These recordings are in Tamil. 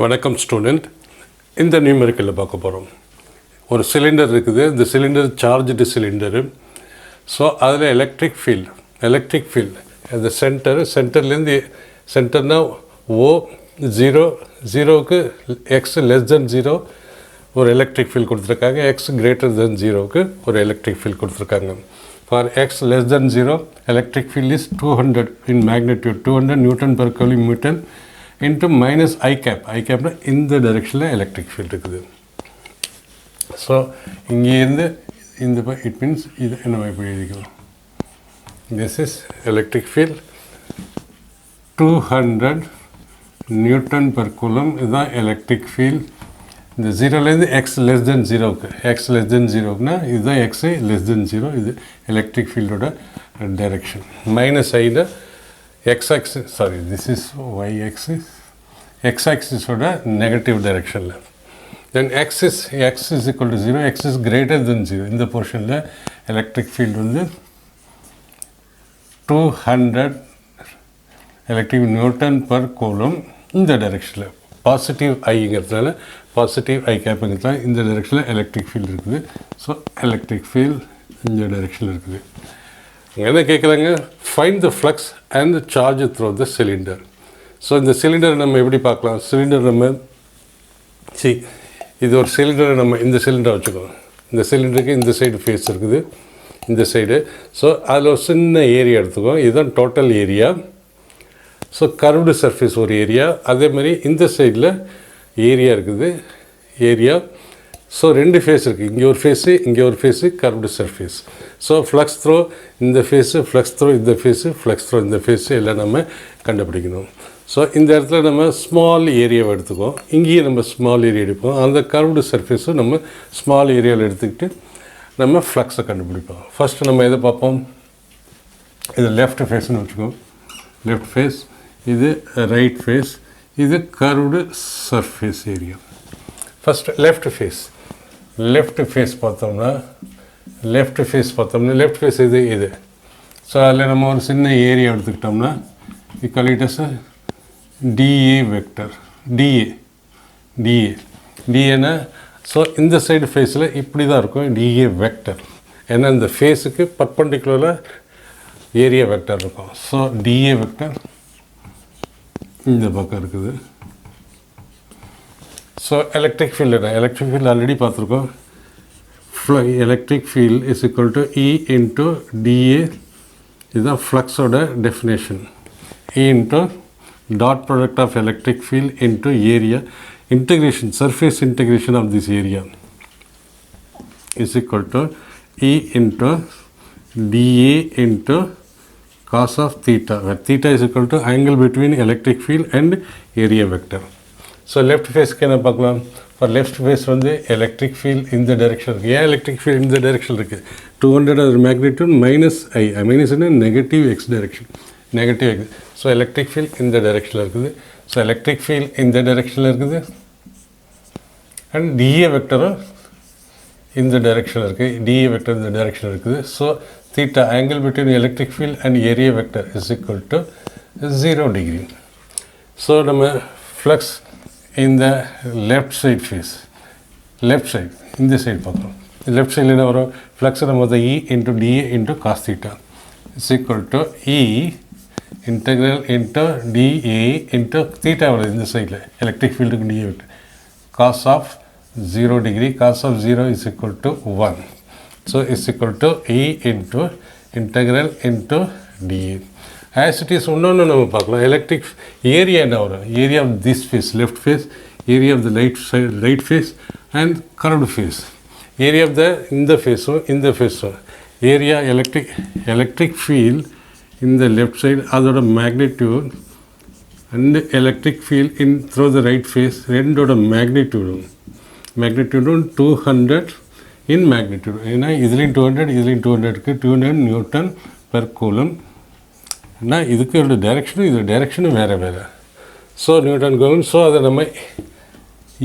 வணக்கம் ஸ்டூடெண்ட். இந்த நியூமெரிக்கலில் பார்க்க போகிறோம். ஒரு சிலிண்டர் இருக்குது. இந்த சிலிண்டர் சார்ஜ்டு சிலிண்டரு. ஸோ அதில் எலக்ட்ரிக் ஃபீல்டு அந்த சென்டர்லேருந்து சென்டர்னால் ஜீரோவுக்கு எக்ஸ் லெஸ் தென் 0 ஒரு எலக்ட்ரிக் ஃபீல்டு கொடுத்துருக்காங்க. எக்ஸ் கிரேட்டர் தென் 0க்கு ஒரு எலக்ட்ரிக் ஃபீல்டு கொடுத்துருக்காங்க. For X less than 0 electric field is 200 in magnitude, 200 Newton per Coulomb into minus I capனா இந்த டைரெக்ஷனில் எலக்ட்ரிக் ஃபீல்டு இருக்குது. ஸோ இங்கேருந்து இந்த இட் மீன்ஸ் இது நம்ம எப்படி எழுதிக்கலாம். This is electric field 200 newton per coulomb. இதுதான் எலக்ட்ரிக் ஃபீல்ட். இந்த ஜீரோலேருந்து எக்ஸ் லெஸ் தென் 0க்கு எக்ஸ் லெஸ் தென் 0க்குனா இதுதான் எக்ஸு லெஸ் தென் 0. இது எலக்ட்ரிக் ஃபீல்டோட டைரெக்ஷன். மைனஸ் ஐயில் this is y-axis, x-axis-ஓட நெகட்டிவ் டைரெக்ஷனில். Then x is equal to 0, x is greater than 0. இந்த போர்ஷனில் எலக்ட்ரிக் ஃபீல்டு வந்து 200 எலக்ட்ரிக் நியூட்டன் பர் கூலம் இந்த டைரெக்ஷனில். பாசிட்டிவ் ஐங்கிறதுனால பாசிட்டிவ் ஐ கேப்புங்கிறதுனால இந்த டைரெக்ஷனில் எலக்ட்ரிக் ஃபீல்டு இருக்குது. ஸோ எலக்ட்ரிக் ஃபீல்டு இந்த டைரெக்ஷனில் இருக்குது. என்ன கேட்குறாங்க, find the flux and charge through the cylinder. So இந்த சிலிண்டரை நம்ம எப்படி பார்க்கலாம். சிலிண்டர் நம்ம இது ஒரு சிலிண்டரை நம்ம இந்த சிலிண்டரை வச்சுக்கோம். இந்த சிலிண்டருக்கு இந்த சைடு ஃபேஸ் இருக்குது, இந்த சைடு. ஸோ அதில் ஒரு சின்ன ஏரியா எடுத்துக்கோம். இதுதான் total area. So curved surface ஒரு ஏரியா. அதே மாதிரி இந்த சைடில் ஏரியா இருக்குது, ஏரியா. ஸோ ரெண்டு ஃபேஸ் இருக்குது. இங்கே ஒரு ஃபேஸு, இங்கே ஒரு phase, curved surface. So flux throw இந்த ஃபேஸு, ஃப்ளக்ஸ் த்ரோ இந்த ஃபேஸு, ஃப்ளக்ஸ் த்ரோ இந்த ஃபேஸு எல்லாம் நம்ம கண்டுபிடிக்கணும். ஸோ இந்த இடத்துல நம்ம ஸ்மால் ஏரியாவை எடுத்துக்கோம். இங்கேயும் நம்ம ஸ்மால் ஏரியா எடுப்போம். அந்த கர்வ்டு சர்ஃபேஸும் நம்ம ஸ்மால் ஏரியாவில் எடுத்துக்கிட்டு நம்ம ஃப்ளக்ஸை கண்டுபிடிப்போம். ஃபஸ்ட்டு நம்ம எதை பார்ப்போம். இது லெஃப்ட் ஃபேஸ்னு வச்சுக்கோம். லெஃப்ட் ஃபேஸ், இது ரைட் ஃபேஸ், இது curved surface area. First left face பார்த்தோம்னா லெஃப்ட் ஃபேஸ் இது. ஸோ அதில் நம்ம ஒரு சின்ன ஏரியா எடுத்துக்கிட்டோம்னா இக்கலிட்டஸ் டிஏ வெக்டர். டிஏன்னா ஸோ இந்த சைடு ஃபேஸில் இப்படி தான் இருக்கும் டிஏ வெக்டர். ஏன்னா இந்த ஃபேஸுக்கு பர்பண்டிகுலராக ஏரியா வெக்டர் இருக்கும். ஸோ டிஏ வெக்டர் இந்த பக்கம் இருக்குது. ஸோ எலக்ட்ரிக் ஃபீல்டு ஆல்ரெடி பார்த்துருக்கோம். Electric field is equal to E into d A. இதுதான் ஃப்ளக்ஸோட definition. E into dot product of electric field into area integration, surface integration of this area is equal to E into d A into cos of theta, where theta is equal to angle between electric field and area vector. So left face என்ன பார்க்கலாம். For left face வந்து electric field இந்த direction இருக்குது. ஏன் electric field இந்த direction இருக்குது. 200 அது magnitude minus I minus என்ன negative x direction, negative x. So electric field இந்த direction இருக்குது. So electric field இந்த direction இருக்குது. And dA vector இந்த direction இருக்குது. dA vector இந்த direction இருக்குது. So theta, angle between electric field and area vector is equal to 0 degree. So நம்ம flux in the left side face, left side இந்த சைடு பார்க்குறோம். லெஃப்ட் சைடில் என்ன வரும், ஃப்ளக்ஸ் நம்ம E into dA into cos theta is equal to E integral into dA into theta வருது இந்த சைடில் எலக்ட்ரிக் ஃபீல்டுக்கு dA vector cos of 0 degree. Cos of 0 is equal to 1. So it's equal to E into integral into dA. As it is இன்னொன்று நம்ம பார்க்கலாம். எலக்ட்ரிக் ஏரியா என்ன வரும், area of this face left face, area of the right face and curved face. Area of the இந்த ஃபேஸும் ஏரியா எலக்ட்ரிக் ஃபீல்ட் இந்த லெஃப்ட் சைடு அதோட magnitude and electric field in through the right face ரெண்டோட மேக்னிடியூடும் 200 in magnitude. ஏன்னா இதுலேயும் 200 இருக்குது. 200 நியூட்டன் பெர் கூலம். ஏன்னா இதுக்கு டைரெக்ஷனும் இது டைரெக்ஷனும் வேறு. So Newton கூலம். ஸோ அதை நம்ம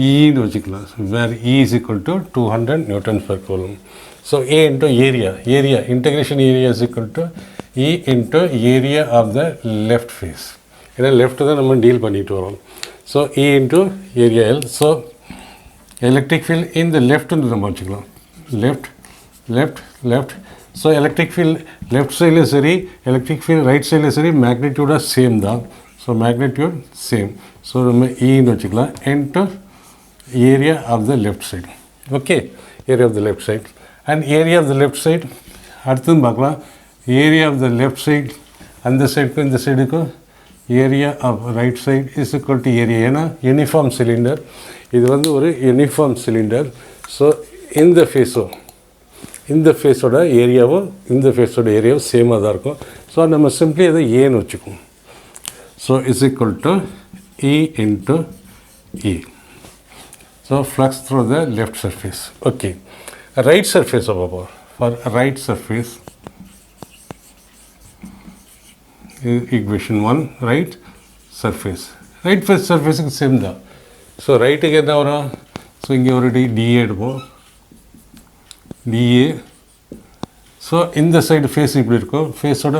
ஈன்னு வச்சுக்கலாம். Where E is equal to 200 newton per coulomb. So A into area integration area is equal to E into area of the left face. ஏன்னா லெஃப்ட்டு தான் நம்ம டீல் பண்ணிட்டு வரோம். So E into area L. So electric field in the left நம்ம வச்சுக்கலாம், left left left. So electric field left side is சரி, electric field right side is சரி, magnitude same தான். So magnitude same. So நம்ம E ன்னு வச்சுக்கலாம் into area of the left side. Okay, area of the left side. And area of the left side அடுத்து பார்க்கலாம். Area of the left side அந்த சைடுக்கும் இந்த சைடுக்கும் area of right side is equal to area. ஏன்னா யூனிஃபார்ம் சிலிண்டர், இது வந்து ஒரு யூனிஃபார்ம் சிலிண்டர். ஸோ இந்த ஃபேஸோட ஏரியாவும் இந்த ஃபேஸோட ஏரியாவும் சேமாக தான் இருக்கும். ஸோ நம்ம சிம்பிளி அதை ஏன்னு வச்சுக்குவோம். So is equal to E into E. So flux through the left surface. Okay. Right surface above. For right surface, equation 1, right surface. Right surface is same da. So right again now. So inge already dA எடுப்போம். dA. So in the side face இப்படி இருக்கும். face ஓட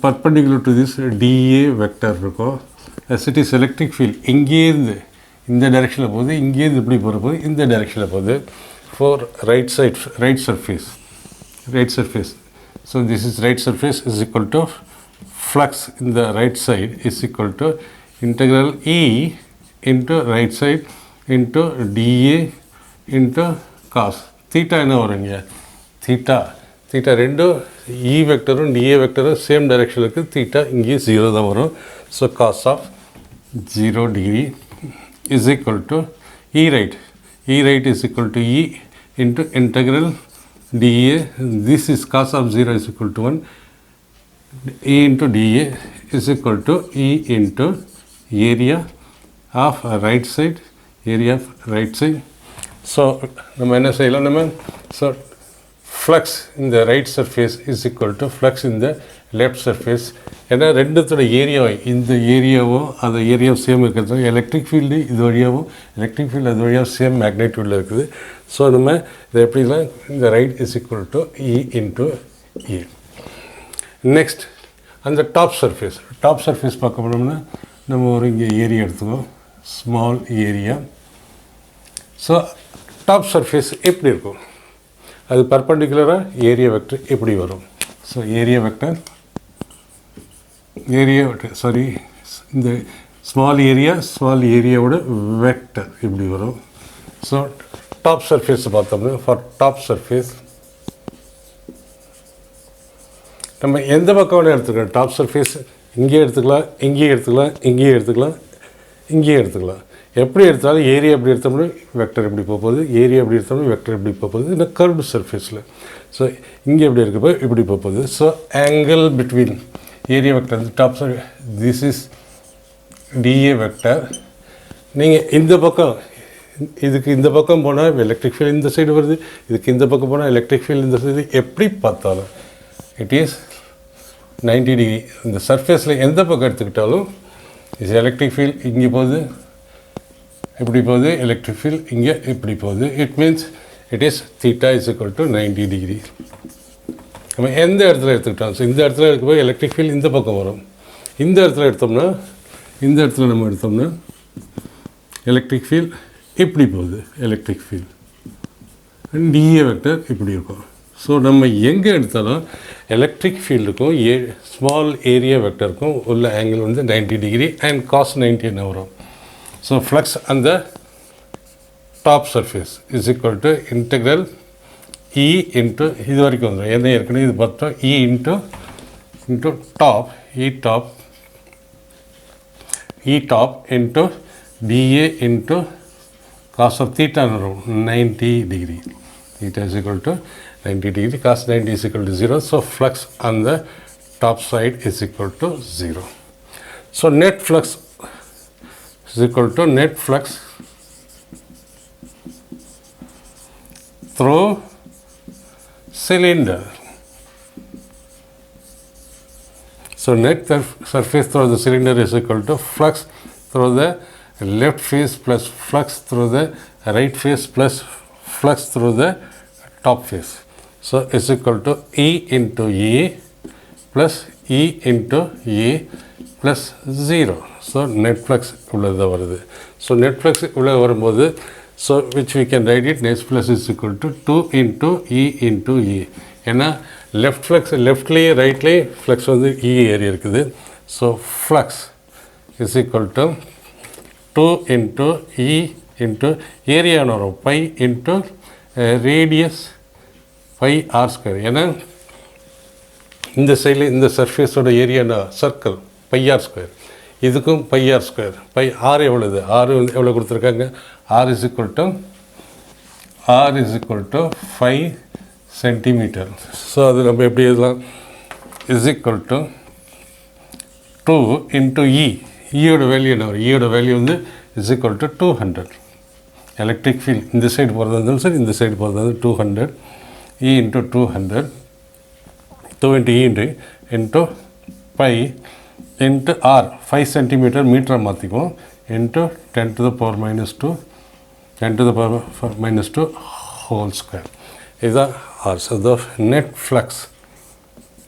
perpendicular to this dA vector இருக்கும். As it is electric field இங்கேருந்து இந்த டைரக்ஷனில் போகுது, இங்கேருந்து இப்படி போகிற போது இந்த டைரக்ஷனில் போகுது. For right surface. So this is right surface is equal to flux in the right side is equal to integral E into right side into dA into cos. Theta என்ன வருங்க? theta ரெண்டும் E வெக்டரும் dA வெக்டரும் சேம் டைரக்ஷனில் இருக்குது. theta இங்கே 0 தான் வரும். So cos of 0 degree is equal to E right is equal to E into integral dA. This is cos of 0 is equal to 1. E into dA is equal to E into area of right side. So நம்ம என்ன செய்யலாம், நம்ம so flux in the right surface is equal to flux in the left surface. ஏன்னா ரெண்டுத்தோட ஏரியாவும் இந்த ஏரியாவும் அந்த ஏரியாவும் சேம் இருக்கிறது. எலக்ட்ரிக் ஃபீல்டு இது வழியாகவும் எலக்ட்ரிக் ஃபீல்டு அது வழியாகவும் சேம் மேக்னெட்யூடில் இருக்குது. ஸோ நம்ம இதை எப்படிலாம் இந்த right is equal to E into E. Next அந்த டாப் சர்ஃபேஸ் பார்க்க போனோம்னா நம்ம ஒரு இங்கே ஏரியா எடுத்துக்கோம், small area. So top surface எப்படி இருக்கும், அது பர்பண்டிகுலராக ஏரியா வெக்டர் எப்படி வரும். ஸோ ஏரியா வெக்டர் இந்த ஸ்மால் ஏரியாவோட வெக்டர் இப்படி வரும். ஸோ டாப் சர்ஃபேஸ் பார்த்தோம்னா ஃபார் டாப் சர்ஃபேஸ் நம்ம எந்த பக்கம் வேணால் எடுத்துக்கலாம். டாப் சர்ஃபேஸ் இங்கேயே எடுத்துக்கலாம், இங்கேயே எடுத்துக்கலாம். எப்படி எடுத்தாலும் ஏரியா எப்படி எடுத்தோம்னா வெக்டர் எப்படி போகுது, ஏரியா எப்படி எடுத்தோம்னா வெக்டர் எப்படி போகுது. இந்த கர்வ்டு சர்ஃபேஸில் ஸோ இங்கே எப்படி இருக்கப்போ இப்படி போகுது. So angle between area vector top surface this is dA vector. நீங்கள் இந்த பக்கம் இதுக்கு இந்த பக்கம் போனால் எலக்ட்ரிக் ஃபீல்டு இந்த சைடு வருது, இதுக்கு இந்த பக்கம் போனால் எலக்ட்ரிக் ஃபீல்டு இந்த சைடு. எப்படி பார்த்தாலும் இட் இஸ் 90 டிகிரி. இந்த சர்ஃபேஸில் எந்த பக்கம் எடுத்துக்கிட்டாலும் இது எலக்ட்ரிக் ஃபீல்டு இங்கே போகுது, இப்படி போகுது, எலக்ட்ரிக் ஃபீல்டு இங்கே இப்படி போகுது. It means it is theta is equal to 90 degree. நம்ம எந்த இடத்துல எடுத்துக்கிட்டோம், ஸோ இந்த இடத்துல இருக்கும்போது எலக்ட்ரிக் ஃபீல்டு இந்த பக்கம் வரும். இந்த இடத்துல எடுத்தோம்னா எலக்ட்ரிக் ஃபீல்டு இப்படி போகுது, எலக்ட்ரிக் ஃபீல்டு dA வெக்டர் இப்படி இருக்கும். ஸோ நம்ம எங்கே எடுத்தாலும் எலக்ட்ரிக் ஃபீல்டுக்கும் ஸ்மால் ஏரியா வெக்டருக்கும் உள்ள ஆங்கிள் வந்து 90 டிகிரி அண்ட் cos 90 என்ன வரும். ஸோ ஃப்ளக்ஸ் அந்த top surface is equal to integral E into இது வரைக்கும் வந்துடும். ஏன்னா ஏற்கனவே இது பார்த்தோம் E into top E top into dA into cos of theta வரும் 90 degree. Theta is equal to 90 degree, cos 90 is equal to 0. So flux on the top side is equal to 0. So net flux is equal to net flux through cylinder. So net surface through the cylinder is equal to flux through the left face plus flux through the right face plus flux through the top face. So is equal to E into A plus E into A plus 0. So net flux இவ்வளோதான் வருது. ஸோ நெட் ஃப்ளக்ஸ் இவ்வளோ வரும்போது so which we can write it net flux is equal to 2 into E into E. ஏன்னா லெஃப்ட் ஃப்ளக்ஸ் லெஃப்ட்லேயே ரைட்லேயே ஃப்ளக்ஸ் வந்து இ ஏறி இருக்குது. So flux is equal to 2 into E into ஏரியான்னு வரும் pi into radius pi r square. ஏன்னா இந்த சைடில் இந்த சர்ஃபேஸோட ஏரியானா சர்க்கிள் பை ஆர் ஸ்கொயர், இதுக்கும் by r square. Pi r எவ்வளோது, ஆர் எவ்வளோ கொடுத்துருக்காங்க, r is equal to 5 centimetre. So அது நம்ம எப்படி எழுதலாம், is equal to 2 into E. ஈயோட வேல்யூ என்ன வரும், ஈயோட வேல்யூ வந்து is equal to 200. Electric field இந்த சைடு போகிறதா இருந்தாலும் சரி இந்த சைடு போகிறதா இருந்தாலும் 200 E into 200 2 into E into pi into r 5 centimetre மீட்டரை மாற்றிக்குவோம் into 10 to the power minus 2 10 to the power minus 2 whole square. இதுதான் R. So net flux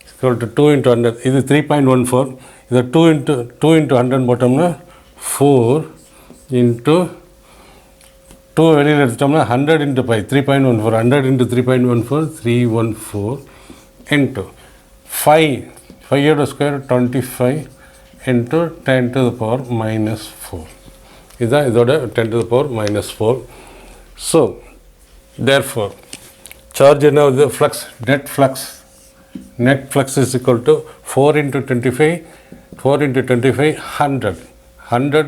equal to 2 into 100. இது 3.14. இதை 2 into 100 போட்டோம்னா 4 into 2 வெளியில் எடுத்துட்டோம்னா 100 into pi 3.14. 100 into 3.14 314 into 5 square 25 into 10 to the power minus 4. இதுதான் இதோட 10 to the power minus 4. So therefore charge என்ன வந்து flux, net flux is equal to 4 into 25 100.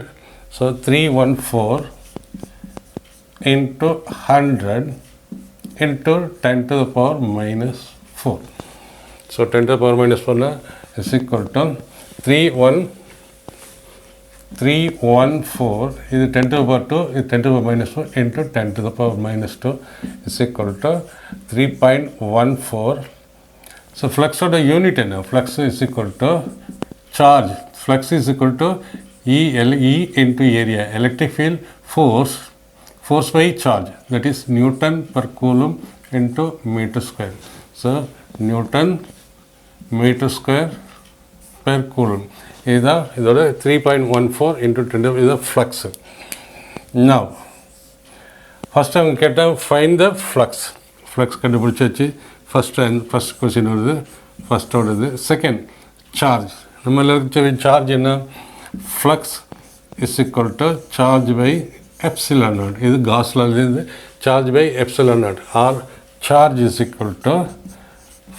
So 314 into 100 into 10 to the power minus 4. So 10 to the power minus 4 is equal to 314. This 10 to the power 2 is 10 to the power minus 4 into 10 to the power minus 2 is equal to 3.14. So flux of the unit and flux is equal to charge. Flux is equal to E into area. Electric field force by charge, that is Newton per coulomb into meter square. So Newton meter square per coulomb. இதுதான் இதோட 3.14 into 10 இது ஃப்ளக்ஸ். Now ஃபஸ்ட் அவங்க கேட்டால் ஃபைண்ட் த ஃப்ளக்ஸ் கண்டுபிடிச்சாச்சு. ஃபஸ்ட் கொஸ்டின் வருது, ஃபஸ்ட்டோடது. Second charge. நம்ம எல்லாருக்கும் சார்ஜ் என்ன, flux is equal to charge by epsilon naught. இது காஸ்லாலேருந்து charge by epsilon naught or charge is equal to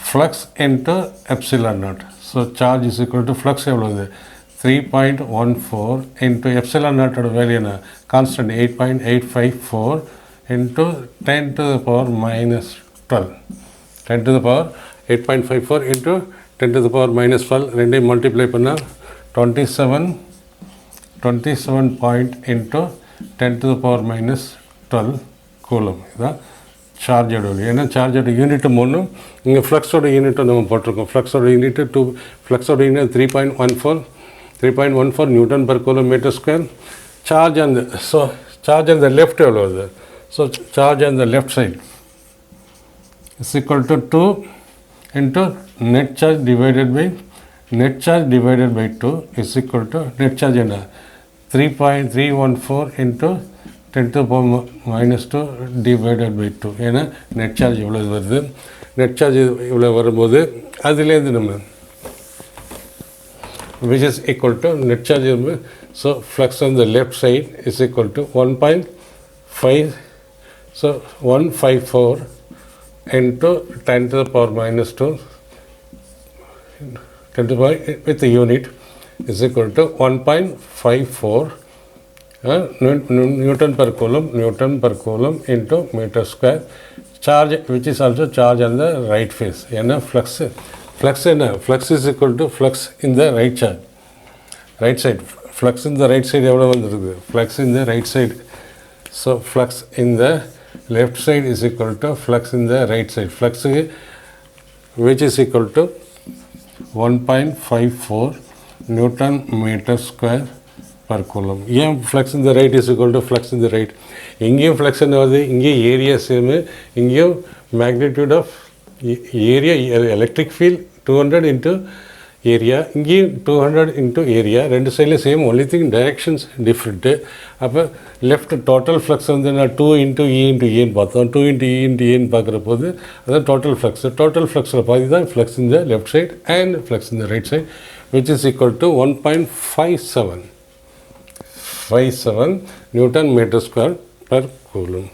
flux into epsilon naught. So charge is equal to flux எவ்வளோது 3.14 இன்ட்டு எப்சிலான் நாட்டோட வேல்யூ என்ன, constant 8.854 into 10 to the power minus 12. 10 to the power 8.54 into 10 to the power minus 12 ரெண்டையும் மல்டிப்ளை பண்ணால் 27 point into 10 to the power minus 12 கூலம். இதுதான் சார்ஜோட வேல்யூ. ஏன்னா சார்ஜோட யூனிட்டு 3, இங்கே ஃப்ளக்ஸோட யூனிட்டும் நம்ம போட்டிருக்கோம். ஃப்ளக்ஸோட யூனிட்டு 2, ஃப்ளக்ஸோட unit 3.14 newton per coulomb metre square. Charge அந்த லெஃப்ட் எவ்வளோ வருது, so charge on the left side is equal to 2 into net charge divided by 2 is equal to net charge என்ன 3.314 into 10 to the power minus 2 divided by 2. ஏன்னா நெட் சார்ஜ் இவ்வளோ வருது. நெட் சார்ஜ் இவ்வளோ வரும்போது அதுலேருந்து நம்ம which is equal to net charge. So flux on the left side is equal to 1.5, so 154 into 10 to the power minus 2 10 to the power with the unit is equal to 1.54 Newton per coulomb into meter square. Charge which is also charge on the right face. ஏன்னா flux is equal to flux in the right side. Flux in the right side எவ்வளோ வந்துருக்கு, flux in the right side. So flux in the left side is equal to flux in the right side. Flux which is equal to 1.54 Newton meter square per coulomb. ஏன் flux in the right is equal to flux in the right, இங்கேயும் flux என்ன வருது, இங்கேயும் ஏரியா சேமு, இங்கேயும் magnitude of area electric field 200 into area. இங்கேயும் 200 இன்ட்டு ஏரியா, ரெண்டு சைட்லேயும் same, only thing directions different. அப்போ லெஃப்ட் டோட்டல் ஃப்ளக்ஸ் வந்து நான் 2 இன்ட்டு இ இன்ட்டு ஏன்னு பார்த்தோம். 2 இன்ட்டு இ இன்ட்டு ஏன்னு பார்க்குற போது அதான் டோட்டல் ஃப்ளக்ஸ். டோட்டல் ஃப்ளக்ஸில் பாதி தான் ஃப்ளக்ஸ் இந்த லெஃப்ட் சைட் அண்ட் ஃப்ளக்ஸ் இந்த right side, which is equal to 1.57 Newton meter square per coulomb.